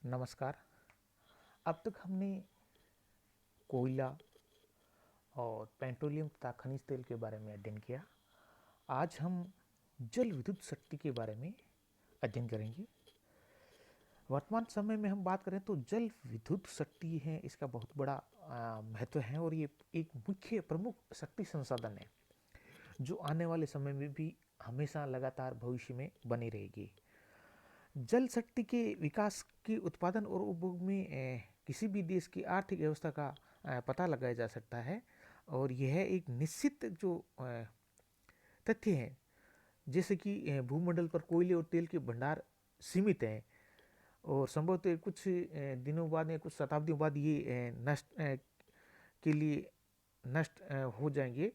नमस्कार। अब तक हमने कोयला और पेट्रोलियम तथा खनिज तेल के बारे में अध्ययन किया। आज हम जल विद्युत शक्ति के बारे में अध्ययन करेंगे। वर्तमान समय में हम बात करें तो जल विद्युत शक्ति है, इसका बहुत बड़ा महत्व है और ये एक मुख्य प्रमुख शक्ति संसाधन है जो आने वाले समय में भी हमेशा लगातार भविष्य में बनी रहेगी। जल शक्ति के विकास के उत्पादन और उपभोग में किसी भी देश की आर्थिक व्यवस्था का पता लगाया जा सकता है और यह एक निश्चित जो तथ्य है, जैसे कि भूमंडल पर कोयले और तेल के भंडार सीमित हैं और संभवतः कुछ दिनों बाद या कुछ शताब्दियों बाद ये नष्ट के लिए नष्ट हो जाएंगे।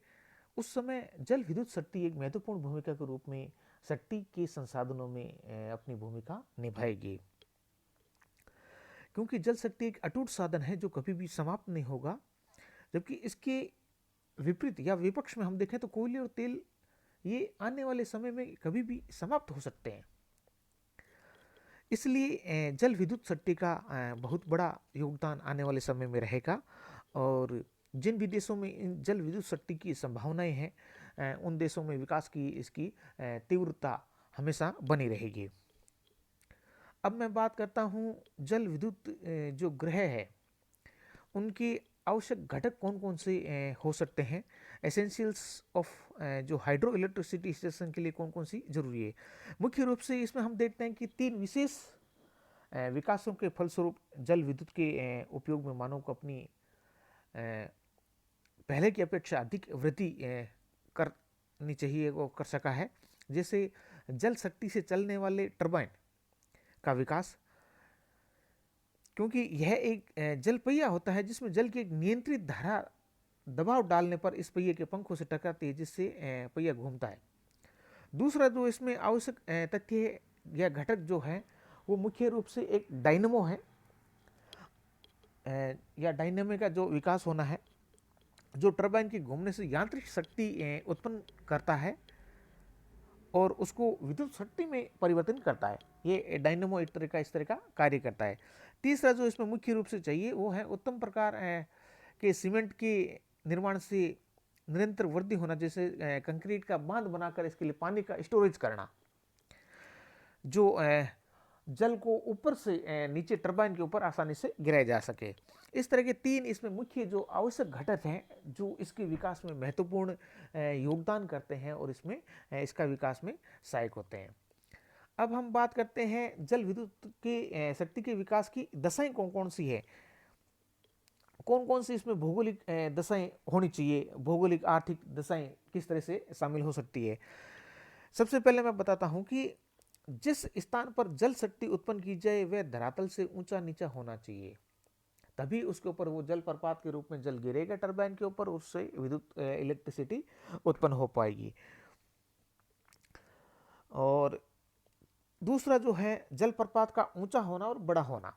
उस समय जल विद्युत शक्ति एक महत्वपूर्ण भूमिका के रूप में शक्ति के संसाधनों में अपनी भूमिका निभाएगी, क्योंकि जल शक्ति एक अटूट साधन है जो कभी भी समाप्त नहीं होगा। जबकि इसके विपरीत या विपक्ष में हम देखें तो कोयले और तेल ये आने वाले समय में कभी भी समाप्त हो सकते हैं। इसलिए जल विद्युत शक्ति का बहुत बड़ा योगदान आने वाले समय में रहेगा और जिन भी देशों में इन जल विद्युत शक्ति की संभावनाएं हैं उन देशों में विकास की इसकी तीव्रता हमेशा बनी रहेगी। अब मैं बात करता हूँ जल विद्युत जो ग्रह है उनके आवश्यक घटक कौन कौन से हो सकते हैं। एसेंशियल्स ऑफ जो हाइड्रो इलेक्ट्रिसिटी स्टेशन के लिए कौन कौन सी जरूरी है। मुख्य रूप से इसमें हम देखते हैं कि तीन विशेष विकासों के फलस्वरूप जल विद्युत के उपयोग में मानव को अपनी पहले की अपेक्षा अधिक वृद्धि करनी चाहिए वो कर सका है। जैसे जल शक्ति से चलने वाले टरबाइन का विकास, क्योंकि यह एक जल पहिया होता है जिसमें जल की एक नियंत्रित धारा दबाव डालने पर इस पहिए के पंखों से टकराती है जिससे पहिया घूमता है। दूसरा जो इसमें आवश्यक तथ्य या घटक जो है वो मुख्य रूप से एक डायनेमो है या डायनेमो का जो विकास होना है जो टरबाइन के घूमने से यांत्रिक शक्ति उत्पन्न करता है और उसको विद्युत शक्ति में परिवर्तन करता है। ये डायनेमो एक तरह का इस तरह का कार्य करता है। तीसरा जो इसमें मुख्य रूप से चाहिए वो है उत्तम प्रकार के सीमेंट के निर्माण से निरंतर वृद्धि होना, जैसे कंक्रीट का बांध बनाकर इसके लिए पानी का स्टोरेज करना जो जल को ऊपर से नीचे टरबाइन के ऊपर आसानी से गिराया जा सके। इस तरह के तीन इसमें मुख्य जो आवश्यक घटक हैं जो इसके विकास में महत्वपूर्ण योगदान करते हैं और इसमें इसका विकास में सहायक होते हैं। अब हम बात करते हैं जल विद्युत के शक्ति के विकास की दशाएं कौन कौन सी है, कौन कौन सी इसमें भौगोलिक दशाएं होनी चाहिए, भौगोलिक आर्थिक दशाएं किस तरह से शामिल हो सकती है। सबसे पहले मैं बताता हूं कि जिस स्थान पर जल शक्ति उत्पन्न की जाए वह धरातल से ऊंचा नीचा होना चाहिए, तभी उसके ऊपर वो जल प्रपात के रूप में जल गिरेगा टरबाइन के ऊपर, उससे विद्युत इलेक्ट्रिसिटी उत्पन्न हो पाएगी। और दूसरा जो है जल प्रपात का ऊंचा होना और बड़ा होना,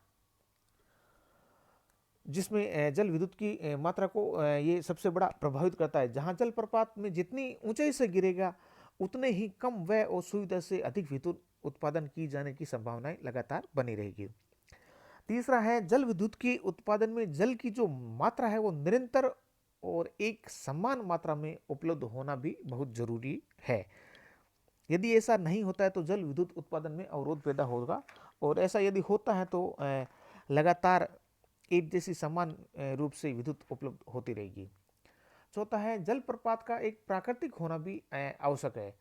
जिसमें जल विद्युत की मात्रा को ये सबसे बड़ा प्रभावित करता है। जहां जल प्रपात में जितनी ऊंचाई से गिरेगा उतने ही कम व्यय और सुविधा से अधिक विद्युत उत्पादन की जाने की संभावनाएं लगातार बनी रहेगी। तीसरा है जल विद्युत के उत्पादन में जल की जो मात्रा है वो निरंतर और एक समान मात्रा में उपलब्ध होना भी बहुत जरूरी है। यदि ऐसा नहीं होता है तो जल विद्युत उत्पादन में अवरोध पैदा होगा और ऐसा यदि होता है तो लगातार एक जैसी समान रूप से विद्युत उपलब्ध होती रहेगी। चौथा है जल प्रपात का एक प्राकृतिक होना भी आवश्यक है।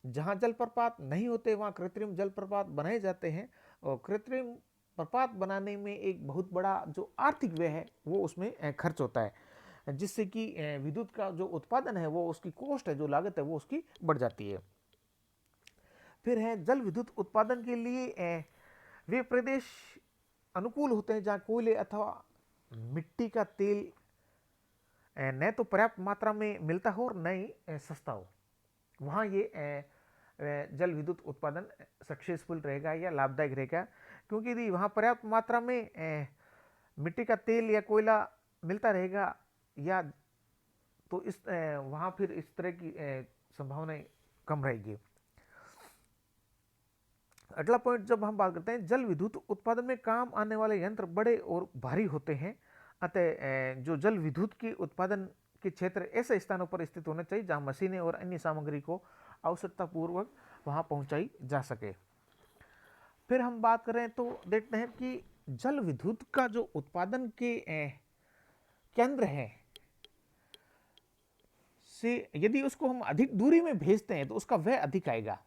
जहां जल प्रपात नहीं होते वहां कृत्रिम जल प्रपात बनाए जाते हैं और कृत्रिम प्रपात बनाने में एक बहुत बड़ा जो आर्थिक व्यय है वो उसमें खर्च होता है, जिससे कि विद्युत का जो उत्पादन है वो उसकी कॉस्ट है, जो लागत है वो उसकी बढ़ जाती है। फिर है जल विद्युत उत्पादन के लिए वे प्रदेश अनुकूल होते हैं जहाँ कोयले अथवा मिट्टी का तेल न तो पर्याप्त मात्रा में मिलता हो और न ही सस्ता हो। वहाँ ये जल विद्युत उत्पादन सक्सेसफुल रहेगा या लाभदायक रहेगा, क्योंकि यदि वहाँ पर्याप्त मात्रा में मिट्टी का तेल या कोयला मिलता रहेगा या तो इस वहाँ फिर इस तरह की संभावनाएं कम रहेगी। अगला पॉइंट जब हम बात करते हैं, जल विद्युत उत्पादन में काम आने वाले यंत्र बड़े और भारी होते हैं, अतः जो जल विद्युत के उत्पादन के क्षेत्र ऐसे स्थानों पर स्थित होने चाहिए जहां मशीनें और अन्य सामग्री को आवश्यकता पूर्वक वहां पहुंचाई जा सके। फिर हम बात करें तो देखते हैं कि जल विद्युत का जो उत्पादन के केंद्र है से यदि उसको हम अधिक दूरी में भेजते हैं तो उसका व्यय अधिक आएगा।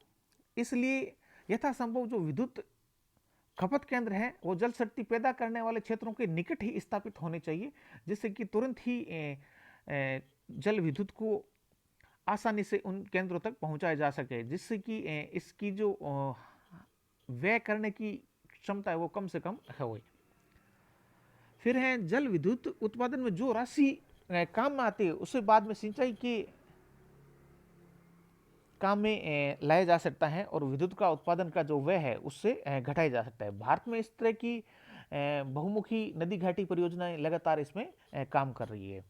इसलिए यथासंभव जो विद्युत खपत केंद्र हैं वो जल शक्ति पैदा करने वाले क्षेत्रों के निकट ही स्थापित होने चाहिए, जिससे कि तुरंत ही जल विद्युत को आसानी से उन केंद्रों तक पहुंचाया जा सके, जिससे कि इसकी जो व्यय करने की क्षमता है वो कम से कम हो। फिर है जल विद्युत उत्पादन में जो राशि काम में आती है उसे बाद में सिंचाई के काम में लाया जा सकता है और विद्युत का उत्पादन का जो व्यय है उससे घटाया जा सकता है। भारत में इस तरह की बहुमुखी नदी घाटी परियोजनाएं लगातार इसमें काम कर रही है।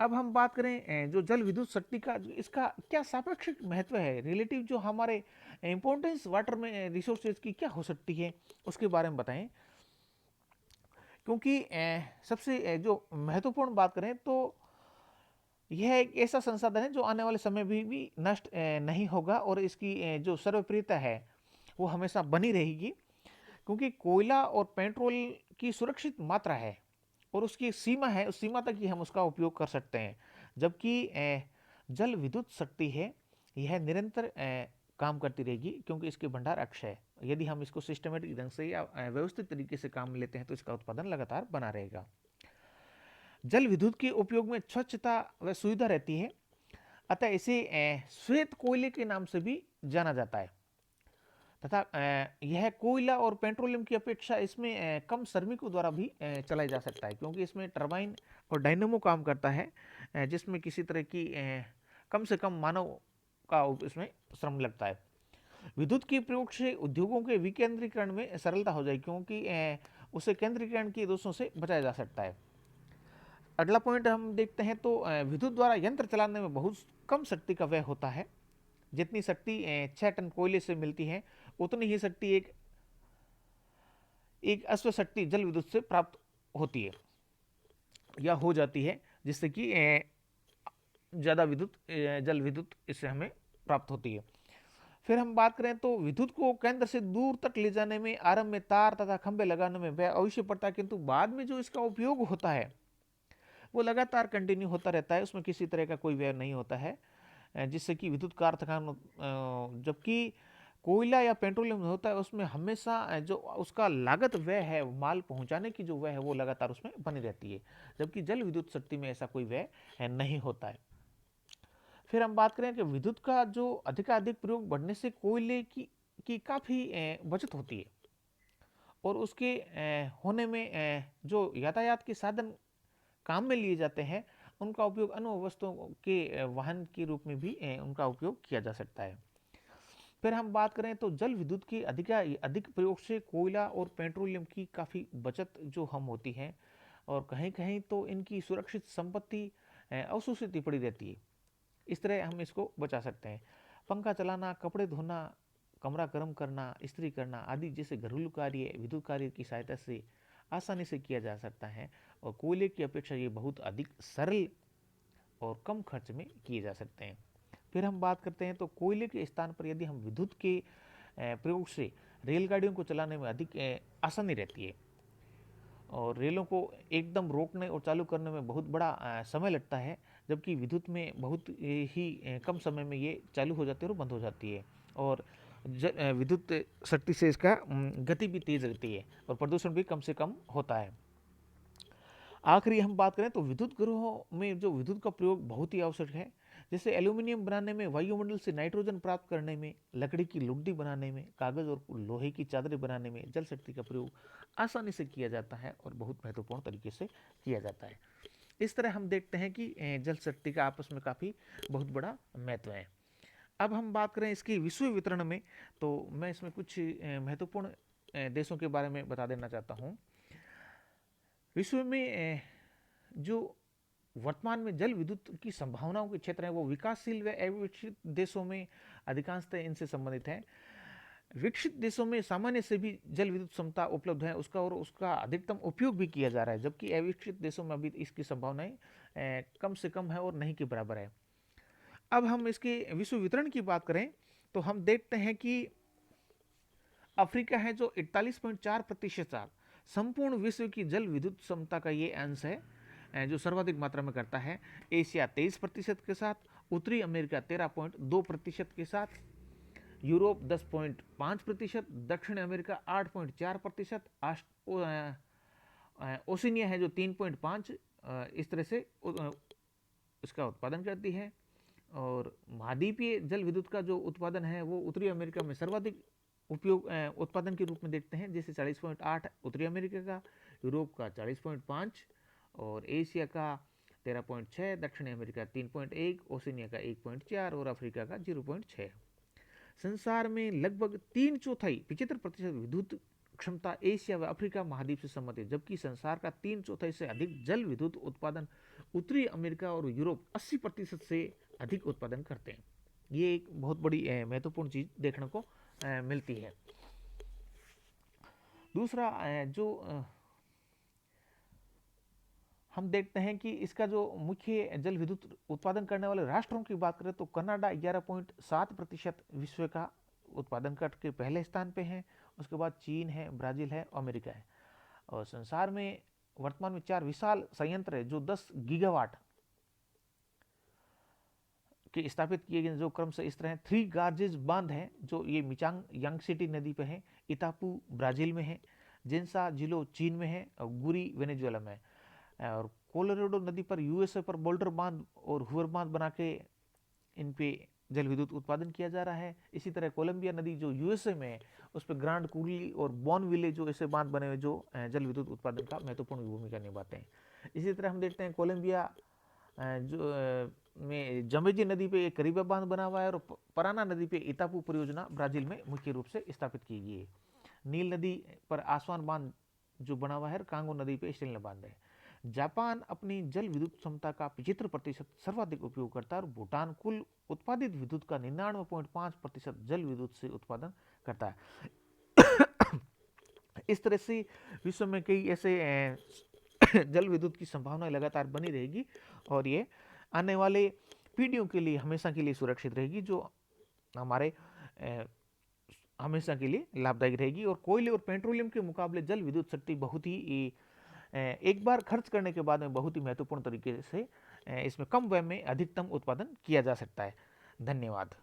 अब हम बात करें जो जल विद्युत शक्ति का इसका क्या सापेक्षिक महत्व है, रिलेटिव जो हमारे इंपॉर्टेंस वाटर में रिसोर्सेज की क्या हो सकती है उसके बारे में बताएं। क्योंकि सबसे जो महत्वपूर्ण बात करें तो यह एक ऐसा संसाधन है जो आने वाले समय भी नष्ट नहीं होगा और इसकी जो सर्वप्रियता है वो हमेशा बनी रहेगी, क्योंकि कोयला और पेट्रोल की सुरक्षित मात्रा है और उसकी एक सीमा है, उस सीमा तक ही हम उसका उपयोग कर सकते हैं। जबकि जल विद्युत शक्ति है यह निरंतर काम करती रहेगी, क्योंकि इसके भंडार अक्षय है। यदि हम इसको सिस्टमेटिक ढंग से या व्यवस्थित तरीके से काम में लेते हैं तो इसका उत्पादन लगातार बना रहेगा। जल विद्युत के उपयोग में स्वच्छता व सुविधा रहती है, अतः इसे श्वेत कोयले के नाम से भी जाना जाता है तथा यह कोयला और पेट्रोलियम की अपेक्षा इसमें कम श्रमिकों द्वारा भी चलाया जा सकता है, क्योंकि इसमें टरबाइन और डायनेमो काम करता है, जिसमें किसी तरह की कम से कम मानव का इसमें श्रम लगता है। विद्युत के प्रयोग से उद्योगों के विकेंद्रीकरण में सरलता हो जाएगी, क्योंकि उसे केंद्रीकरण के दोषों से बचाया जा सकता है। अगला पॉइंट हम देखते हैं तो विद्युत द्वारा यंत्र चलाने में बहुत कम शक्ति का व्यय होता है। जितनी शक्ति 6 टन कोयले से मिलती है उतनी ही शक्ति एक अश्व शक्ति जल विद्युत से प्राप्त होती है या हो जाती है, जिससे कि ज्यादा विद्युत जल विद्युत इससे हमें प्राप्त होती है। फिर हम बात करें तो विद्युत को केंद्र से दूर तक ले जाने में आरंभ में तार तथा खंभे लगाने में व्यय अवश्य पड़ता है, किंतु बाद में जो इसका उपयोग होता है वो लगातार कंटिन्यू होता रहता है, उसमें किसी तरह का कोई व्यय नहीं होता है, जिससे कि विद्युत कारखाना जबकि कोयला या पेट्रोलियम होता है उसमें हमेशा जो उसका लागत व्यय है माल पहुंचाने की जो व्यय है वो लगातार उसमें बनी रहती है, जबकि जल विद्युत शक्ति में ऐसा कोई व्यय नहीं होता है। फिर हम बात करें कि विद्युत का जो अधिकाधिक प्रयोग बढ़ने से कोयले की काफ़ी बचत होती है और उसके होने में जो यातायात के साधन काम में लिए जाते हैं उनका उपयोग अन्य वस्तुओं के वाहन के रूप में भी उनका उपयोग किया जा सकता है। फिर हम बात करें तो जल विद्युत की अधिक प्रयोग से कोयला और पेट्रोलियम की काफ़ी बचत जो हम होती है और कहीं कहीं तो इनकी सुरक्षित संपत्ति अवशोषित पड़ी रहती है। इस तरह हम इसको बचा सकते हैं। पंखा चलाना, कपड़े धोना, कमरा गर्म करना, इस्त्री करना आदि जैसे घरेलू कार्य विद्युत कार्य की सहायता से आसानी से किया जा सकता है और कोयले की अपेक्षा ये बहुत अधिक सरल और कम खर्च में किए जा सकते हैं। फिर हम बात करते हैं तो कोयले के स्थान पर यदि हम विद्युत के प्रयोग से रेलगाड़ियों को चलाने में अधिक आसानी रहती है और रेलों को एकदम रोकने और चालू करने में बहुत बड़ा समय लगता है, जबकि विद्युत में बहुत ही कम समय में ये चालू हो जाती है और बंद हो जाती है और विद्युत शक्ति से इसका गति भी तेज रहती है और प्रदूषण भी कम से कम होता है। आखिरी हम बात करें तो विद्युत गृहों में जो विद्युत का प्रयोग बहुत ही आवश्यक है, जैसे एल्यूमिनियम बनाने में, वायुमंडल से नाइट्रोजन प्राप्त करने में, लकड़ी की लुगदी बनाने में, कागज और लोहे की चादरें बनाने में जल शक्ति का प्रयोग आसानी से किया जाता है और बहुत महत्वपूर्ण तरीके से किया जाता है। इस तरह हम देखते हैं कि जल शक्ति का आपस में काफ़ी बहुत बड़ा महत्व है। अब हम बात करें इसकी विश्व वितरण में, तो मैं इसमें कुछ महत्वपूर्ण देशों के बारे में बता देना चाहता हूँ। विश्व में जो वर्तमान में जल विद्युत की संभावनाओं के क्षेत्र हैं वो विकासशील व अविकसित देशों में अधिकांशतः इनसे संबंधित है। विकसित देशों में सामान्य से भी जल विद्युत क्षमता उपलब्ध है उसका, और उसका अधिकतम उपयोग भी किया जा रहा है, जबकि अविकसित देशों में अभी इसकी संभावनाएं कम से कम है और नहीं के बराबर है। अब हम इसके विश्व वितरण की बात करें तो हम देखते हैं कि अफ्रीका है जो 41.4% संपूर्ण विश्व की जल विद्युत क्षमता का ये अंश है जो सर्वाधिक मात्रा में करता है। एशिया 23% के साथ, उत्तरी अमेरिका 13.2% के साथ, यूरोप 10.5%, दक्षिण अमेरिका 8.4%, ओशिनिया है जो 3.5 इस तरह से इसका उत्पादन करती है। और महाद्वीपीय जल विद्युत का जो उत्पादन है वो उत्तरी अमेरिका में सर्वाधिक उपयोग उत्पादन के रूप में देखते हैं, जैसे 40.8 उत्तरी अमेरिका का, यूरोप का 40.5 और एशिया का 13.6, दक्षिण अमेरिका 3.1, ओशिनिया का 1.4 और अफ्रीका का 0.6। संसार में लगभग 3/4 75% विद्युत क्षमता एशिया व अफ्रीका महाद्वीप से संबंधित है, जबकि संसार का 3/4 से अधिक जल विद्युत उत्पादन उत्तरी अमेरिका और यूरोप 80% से अधिक उत्पादन करते हैं। ये एक बहुत बड़ी महत्वपूर्ण चीज देखने को मिलती है। दूसरा जो हम देखते हैं कि इसका जो मुख्य जल विद्युत उत्पादन करने वाले राष्ट्रों की बात करें तो कनाडा 11.7% विश्व का उत्पादन करके पहले स्थान पे है। उसके बाद चीन है, ब्राजील है, अमेरिका है। और संसार में वर्तमान में 4 विशाल संयंत्र है जो 10 गीगावाट के स्थापित किए गए, जो क्रम से इस तरह है। 3 गार्जेज बांध है जो ये मिचांग यांगसिटी नदी पे है, इतापू ब्राजील में है, जेंसा जिलो चीन में है और गुरी वेनेजुएला में है। और कोलोराडो नदी पर यूएसए पर बोल्डर बांध और हुवर बांध बना के इन पे जल विद्युत उत्पादन किया जा रहा है। इसी तरह कोलंबिया नदी जो यूएसए में है उस पर ग्रांड कूली और बॉनविले जो ऐसे बांध बने हुए जो जल विद्युत उत्पादन का महत्वपूर्ण भूमिका निभाते हैं। इसी तरह हम देखते हैं कोलंबिया जो में जमेजी नदी पे एक करीबा बांध बना हुआ है और पराना नदी पे इतापू परियोजना ब्राजील में मुख्य रूप से स्थापित की गई है। नील नदी पर आसवान बांध जो बना हुआ है, कांगो नदी पे स्टेनले बांध है। जापान अपनी जल विद्युत क्षमता का 75% सर्वाधिक उपयोग करता है और भूटान कुल उत्पादित विद्युत का 99.5% जल विद्युत से उत्पादन करता है। इस तरह से विश्व में कई ऐसे जल विद्युत की संभावना लगातार बनी रहेगी और ये आने वाले पीढ़ियों के लिए हमेशा के लिए सुरक्षित रहेगी, जो हमारे हमेशा के लिए लाभदायक रहेगी। और कोयले और पेट्रोलियम के मुकाबले जल विद्युत शक्ति बहुत ही एक बार खर्च करने के बाद में बहुत ही महत्वपूर्ण तरीके से इसमें कम व्यय में अधिकतम उत्पादन किया जा सकता है। धन्यवाद।